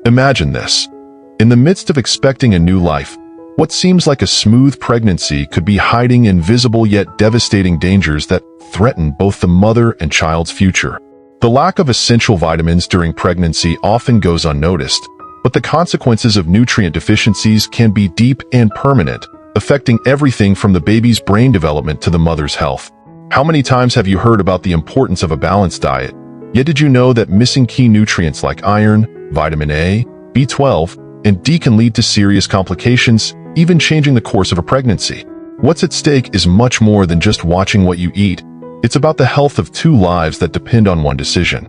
Imagine this. In the midst of expecting a new life, what seems like a smooth pregnancy could be hiding invisible yet devastating dangers that threaten both the mother and child's future. The lack of essential vitamins during pregnancy often goes unnoticed, but the consequences of nutrient deficiencies can be deep and permanent, affecting everything from the baby's brain development to the mother's health. How many times have you heard about the importance of a balanced diet? Yet did you know that missing key nutrients like iron, vitamin A, B12, and D can lead to serious complications, even changing the course of a pregnancy? What's at stake is much more than just watching what you eat. It's about the health of two lives that depend on one decision.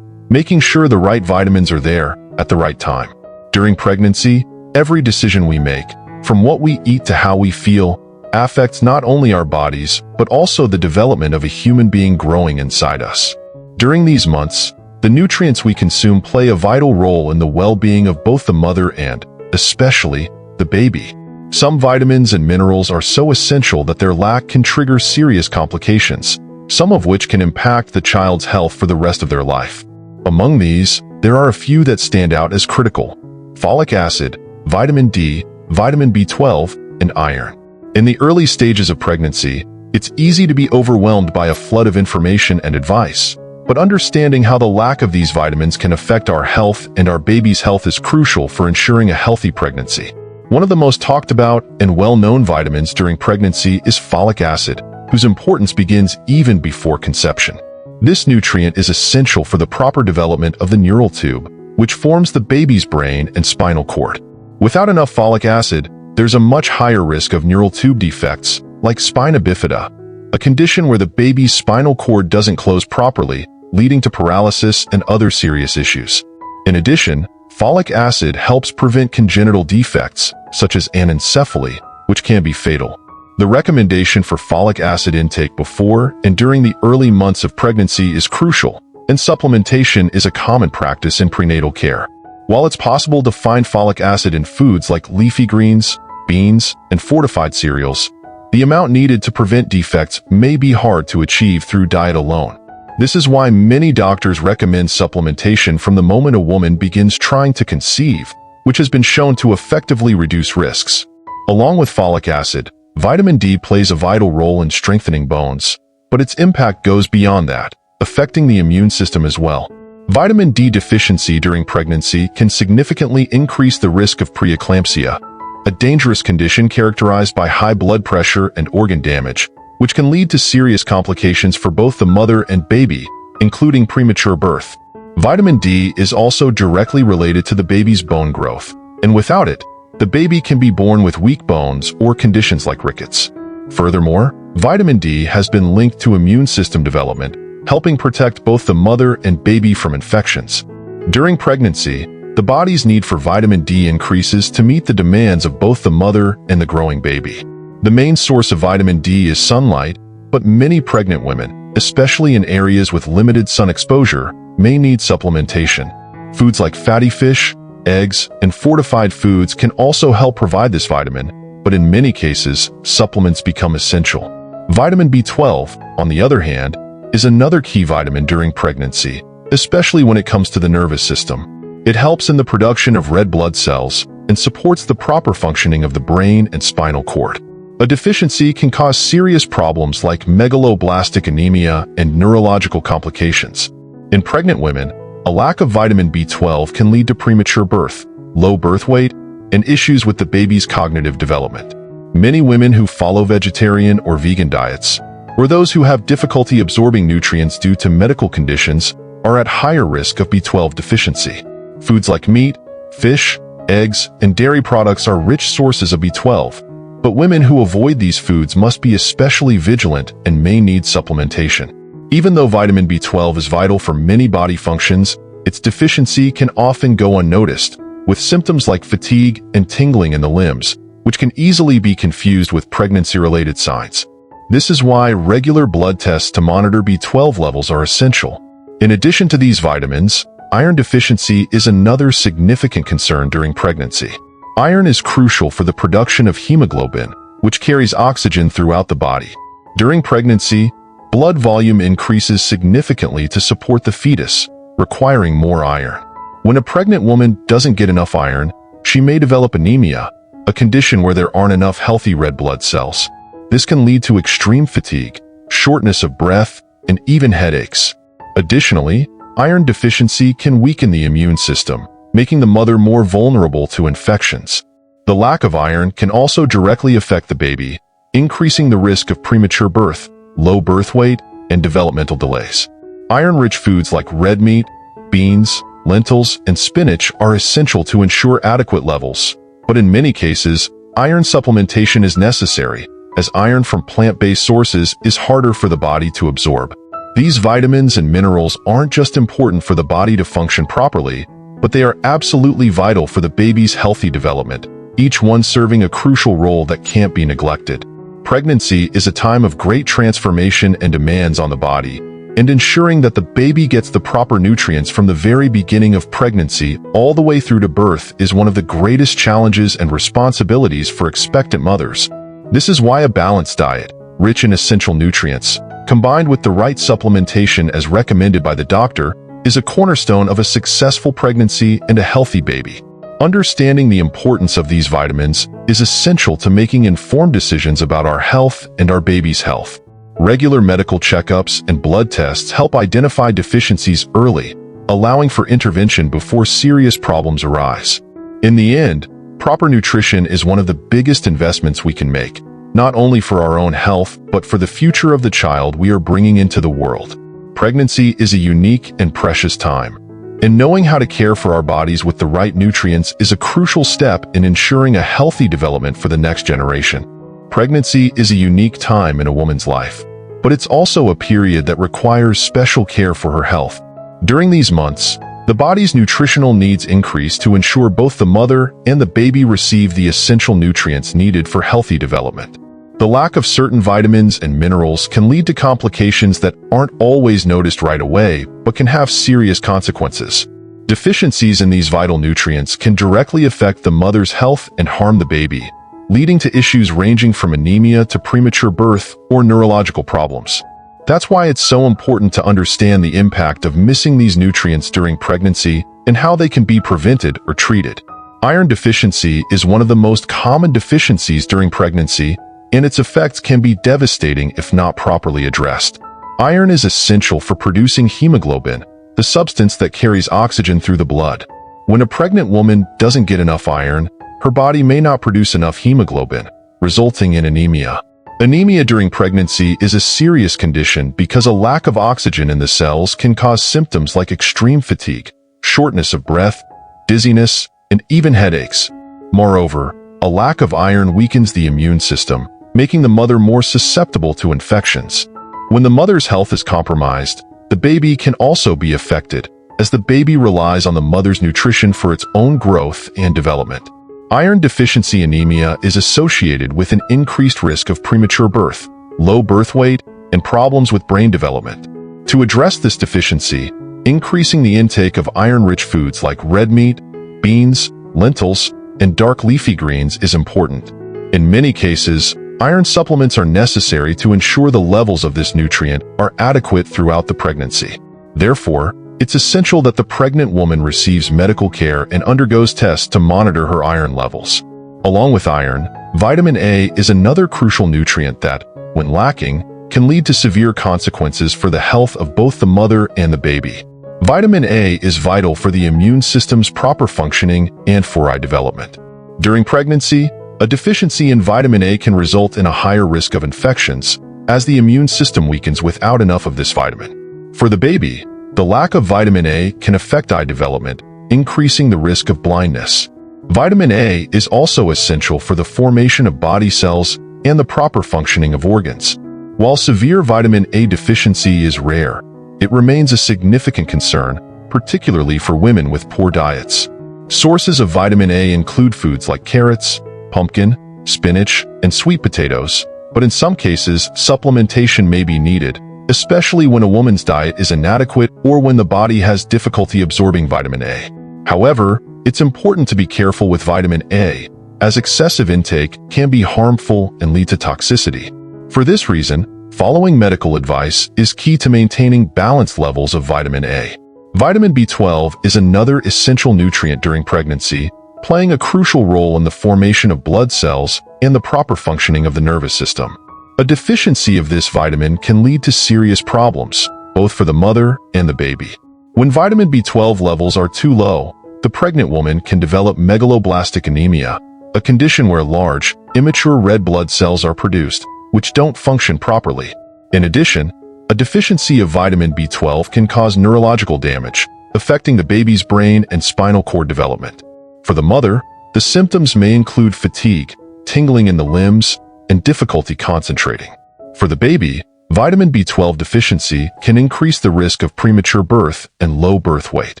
Making sure the right vitamins are there at the right time. During pregnancy, every decision we make, from what we eat to how we feel, affects not only our bodies, but also the development of a human being growing inside us. During these months, the nutrients we consume play a vital role in the well-being of both the mother and, especially, the baby. Some vitamins and minerals are so essential that their lack can trigger serious complications, some of which can impact the child's health for the rest of their life. Among these, there are a few that stand out as critical: folic acid, vitamin D, vitamin B12, and iron. In the early stages of pregnancy, it's easy to be overwhelmed by a flood of information and advice. But understanding how the lack of these vitamins can affect our health and our baby's health is crucial for ensuring a healthy pregnancy. One of the most talked about and well-known vitamins during pregnancy is folic acid, whose importance begins even before conception. This nutrient is essential for the proper development of the neural tube, which forms the baby's brain and spinal cord. Without enough folic acid, there's a much higher risk of neural tube defects, like spina bifida, a condition where the baby's spinal cord doesn't close properly, leading to paralysis and other serious issues. In addition, folic acid helps prevent congenital defects, such as anencephaly, which can be fatal. The recommendation for folic acid intake before and during the early months of pregnancy is crucial, and supplementation is a common practice in prenatal care. While it's possible to find folic acid in foods like leafy greens, beans, and fortified cereals, the amount needed to prevent defects may be hard to achieve through diet alone. This is why many doctors recommend supplementation from the moment a woman begins trying to conceive, which has been shown to effectively reduce risks. Along with folic acid, vitamin D plays a vital role in strengthening bones, but its impact goes beyond that, affecting the immune system as well. Vitamin D deficiency during pregnancy can significantly increase the risk of preeclampsia, a dangerous condition characterized by high blood pressure and organ damage, which can lead to serious complications for both the mother and baby, including premature birth. Vitamin D is also directly related to the baby's bone growth, and without it, the baby can be born with weak bones or conditions like rickets. Furthermore, vitamin D has been linked to immune system development, helping protect both the mother and baby from infections. During pregnancy, the body's need for vitamin D increases to meet the demands of both the mother and the growing baby. The main source of vitamin D is sunlight, but many pregnant women, especially in areas with limited sun exposure, may need supplementation. Foods like fatty fish, eggs, and fortified foods can also help provide this vitamin, but in many cases, supplements become essential. Vitamin B12, on the other hand, is another key vitamin during pregnancy, especially when it comes to the nervous system. It helps in the production of red blood cells and supports the proper functioning of the brain and spinal cord. A deficiency can cause serious problems like megaloblastic anemia and neurological complications. In pregnant women, a lack of vitamin B12 can lead to premature birth, low birth weight, and issues with the baby's cognitive development. Many women who follow vegetarian or vegan diets, or those who have difficulty absorbing nutrients due to medical conditions, are at higher risk of B12 deficiency. Foods like meat, fish, eggs, and dairy products are rich sources of B12, but women who avoid these foods must be especially vigilant and may need supplementation. Even though vitamin B12 is vital for many body functions, its deficiency can often go unnoticed, with symptoms like fatigue and tingling in the limbs, which can easily be confused with pregnancy-related signs. This is why regular blood tests to monitor B12 levels are essential. In addition to these vitamins, iron deficiency is another significant concern during pregnancy. Iron is crucial for the production of hemoglobin, which carries oxygen throughout the body. During pregnancy, blood volume increases significantly to support the fetus, requiring more iron. When a pregnant woman doesn't get enough iron, she may develop anemia, a condition where there aren't enough healthy red blood cells. This can lead to extreme fatigue, shortness of breath, and even headaches. Additionally, iron deficiency can weaken the immune system, making the mother more vulnerable to infections. The lack of iron can also directly affect the baby, increasing the risk of premature birth, low birth weight, and developmental delays. Iron-rich foods like red meat, beans, lentils, and spinach are essential to ensure adequate levels, but in many cases, iron supplementation is necessary, as iron from plant-based sources is harder for the body to absorb. These vitamins and minerals aren't just important for the body to function properly, but they are absolutely vital for the baby's healthy development, each one serving a crucial role that can't be neglected. Pregnancy is a time of great transformation and demands on the body, and ensuring that the baby gets the proper nutrients from the very beginning of pregnancy all the way through to birth is one of the greatest challenges and responsibilities for expectant mothers. This is why a balanced diet, rich in essential nutrients, combined with the right supplementation as recommended by the doctor, is a cornerstone of a successful pregnancy and a healthy baby. Understanding the importance of these vitamins is essential to making informed decisions about our health and our baby's health. Regular medical checkups and blood tests help identify deficiencies early, allowing for intervention before serious problems arise. In the end, proper nutrition is one of the biggest investments we can make, not only for our own health, but for the future of the child we are bringing into the world. Pregnancy is a unique and precious time, and knowing how to care for our bodies with the right nutrients is a crucial step in ensuring a healthy development for the next generation. Pregnancy is a unique time in a woman's life, but it's also a period that requires special care for her health. During these months, the body's nutritional needs increase to ensure both the mother and the baby receive the essential nutrients needed for healthy development. The lack of certain vitamins and minerals can lead to complications that aren't always noticed right away, but can have serious consequences. Deficiencies in these vital nutrients can directly affect the mother's health and harm the baby, leading to issues ranging from anemia to premature birth or neurological problems. That's why it's so important to understand the impact of missing these nutrients during pregnancy and how they can be prevented or treated. Iron deficiency is one of the most common deficiencies during pregnancy, and its effects can be devastating if not properly addressed. Iron is essential for producing hemoglobin, the substance that carries oxygen through the blood. When a pregnant woman doesn't get enough iron, her body may not produce enough hemoglobin, resulting in anemia. Anemia during pregnancy is a serious condition because a lack of oxygen in the cells can cause symptoms like extreme fatigue, shortness of breath, dizziness, and even headaches. Moreover, a lack of iron weakens the immune system, making the mother more susceptible to infections. When the mother's health is compromised, the baby can also be affected, as the baby relies on the mother's nutrition for its own growth and development. Iron deficiency anemia is associated with an increased risk of premature birth, low birth weight, and problems with brain development. To address this deficiency, increasing the intake of iron-rich foods like red meat, beans, lentils, and dark leafy greens is important. In many cases, iron supplements are necessary to ensure the levels of this nutrient are adequate throughout the pregnancy. Therefore, it's essential that the pregnant woman receives medical care and undergoes tests to monitor her iron levels. Along with iron, vitamin A is another crucial nutrient that, when lacking, can lead to severe consequences for the health of both the mother and the baby. Vitamin A is vital for the immune system's proper functioning and for eye development. During pregnancy, a deficiency in vitamin A can result in a higher risk of infections, as the immune system weakens without enough of this vitamin. For the baby, the lack of vitamin A can affect eye development, increasing the risk of blindness. Vitamin A is also essential for the formation of body cells and the proper functioning of organs. While severe vitamin A deficiency is rare, it remains a significant concern, particularly for women with poor diets. Sources of vitamin A include foods like carrots, pumpkin, spinach, and sweet potatoes, but in some cases, supplementation may be needed, especially when a woman's diet is inadequate or when the body has difficulty absorbing vitamin A. However, it's important to be careful with vitamin A, as excessive intake can be harmful and lead to toxicity. For this reason, following medical advice is key to maintaining balanced levels of vitamin A. Vitamin B12 is another essential nutrient during pregnancy, playing a crucial role in the formation of blood cells and the proper functioning of the nervous system. A deficiency of this vitamin can lead to serious problems, both for the mother and the baby. When vitamin B12 levels are too low, the pregnant woman can develop megaloblastic anemia, a condition where large, immature red blood cells are produced, which don't function properly. In addition, a deficiency of vitamin B12 can cause neurological damage, affecting the baby's brain and spinal cord development. For the mother, the symptoms may include fatigue, tingling in the limbs, and difficulty concentrating. For the baby, vitamin B12 deficiency can increase the risk of premature birth and low birth weight.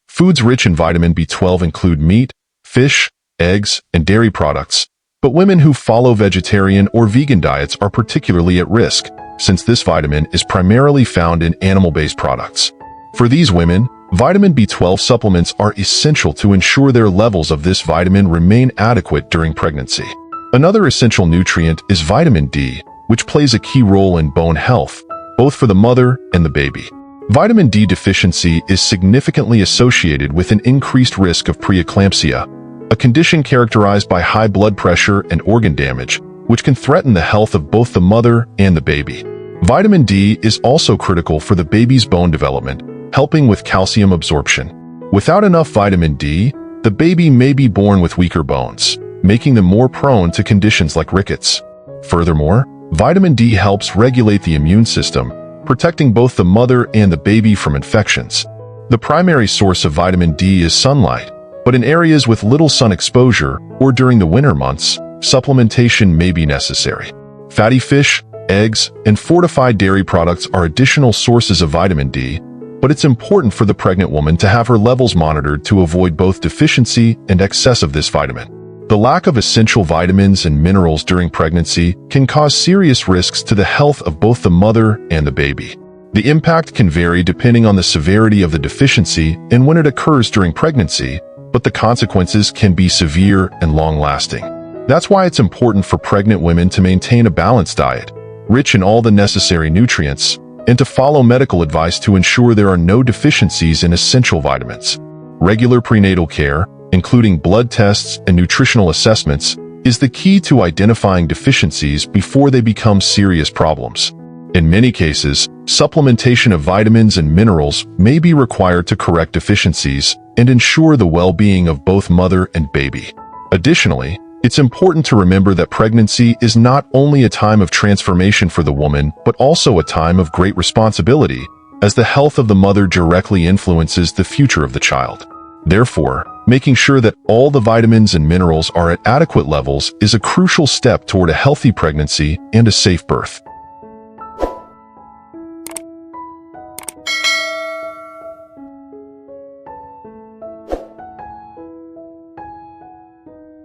Foods rich in vitamin B12 include meat, fish, eggs, and dairy products, but women who follow vegetarian or vegan diets are particularly at risk, since this vitamin is primarily found in animal-based products. For these women, vitamin B12 supplements are essential to ensure their levels of this vitamin remain adequate during pregnancy. Another essential nutrient is vitamin D, which plays a key role in bone health, both for the mother and the baby. Vitamin D deficiency is significantly associated with an increased risk of preeclampsia, a condition characterized by high blood pressure and organ damage, which can threaten the health of both the mother and the baby. Vitamin D is also critical for the baby's bone development, helping with calcium absorption. Without enough vitamin D, the baby may be born with weaker bones, making them more prone to conditions like rickets. Furthermore, vitamin D helps regulate the immune system, protecting both the mother and the baby from infections. The primary source of vitamin D is sunlight, but in areas with little sun exposure or during the winter months, supplementation may be necessary. Fatty fish, eggs, and fortified dairy products are additional sources of vitamin D, but it's important for the pregnant woman to have her levels monitored to avoid both deficiency and excess of this vitamin. The lack of essential vitamins and minerals during pregnancy can cause serious risks to the health of both the mother and the baby. The impact can vary depending on the severity of the deficiency and when it occurs during pregnancy, but the consequences can be severe and long-lasting. That's why it's important for pregnant women to maintain a balanced diet, rich in all the necessary nutrients, and to follow medical advice to ensure there are no deficiencies in essential vitamins. Regular prenatal care, including blood tests and nutritional assessments, is the key to identifying deficiencies before they become serious problems. In many cases, supplementation of vitamins and minerals may be required to correct deficiencies and ensure the well-being of both mother and baby. Additionally, it's important to remember that pregnancy is not only a time of transformation for the woman, but also a time of great responsibility, as the health of the mother directly influences the future of the child. Therefore, making sure that all the vitamins and minerals are at adequate levels is a crucial step toward a healthy pregnancy and a safe birth.